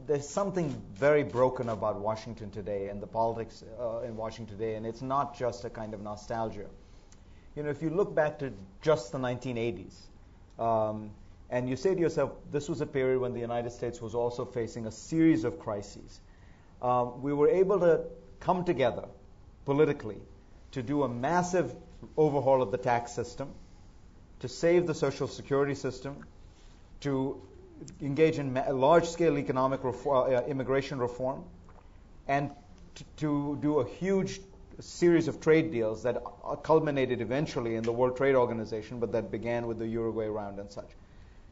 There's something very broken about Washington today and the politics in Washington today, and it's not just a kind of nostalgia. You know, if you look back to just the 1980s, and you say to yourself, this was a period when the United States was also facing a series of crises. We were able to come together politically to do a massive overhaul of the tax system, to save the Social Security system, to engage in large-scale economic immigration reform, and to do a huge series of trade deals that culminated eventually in the World Trade Organization, but that began with the Uruguay round and such.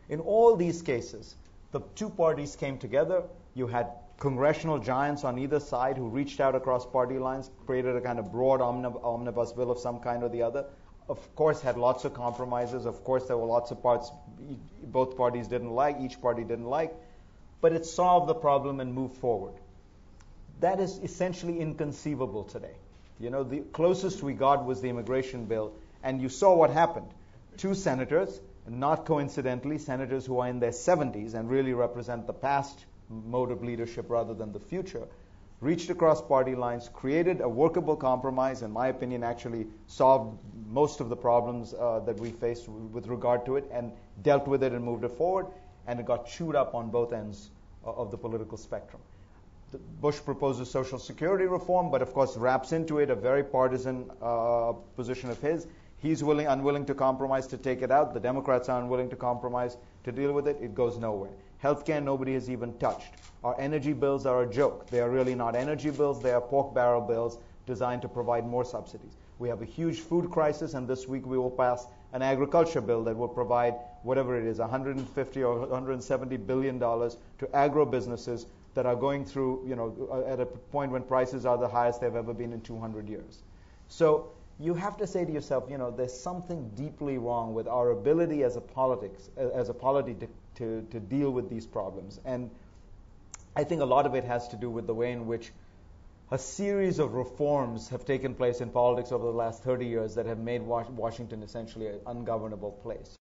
In all these cases, the two parties came together. You had congressional giants on either side who reached out across party lines, created a kind of broad omnibus bill of some kind or the other. Of course, had lots of compromises. Of course, there were lots of parts both parties didn't like, each party didn't like, but it solved the problem and moved forward. That is essentially inconceivable today. You know, the closest we got was the immigration bill, and you saw what happened. Two senators, not coincidentally, senators who are in their 70s and really represent the past mode of leadership rather than the future, reached across party lines, created a workable compromise, in my opinion, actually solved most of the problems that we faced with regard to it, and dealt with it and moved it forward, and it got chewed up on both ends of the political spectrum. Bush proposes Social Security reform, but of course wraps into it a very partisan position of his. He's unwilling to compromise to take it out. The Democrats are unwilling to compromise to deal with it. It goes nowhere. Healthcare, nobody has even touched. Our energy bills are a joke. They are really not energy bills. They are pork barrel bills designed to provide more subsidies. We have a huge food crisis, and this week we will pass an agriculture bill that will provide whatever it is, $150 or $170 billion to agro businesses that are going through, you know, at a point when prices are the highest they've ever been in 200 years. So you have to say to yourself, you know, there's something deeply wrong with our ability as a polity to deal with these problems. And I think a lot of it has to do with the way in which a series of reforms have taken place in politics over the last 30 years that have made Washington essentially an ungovernable place.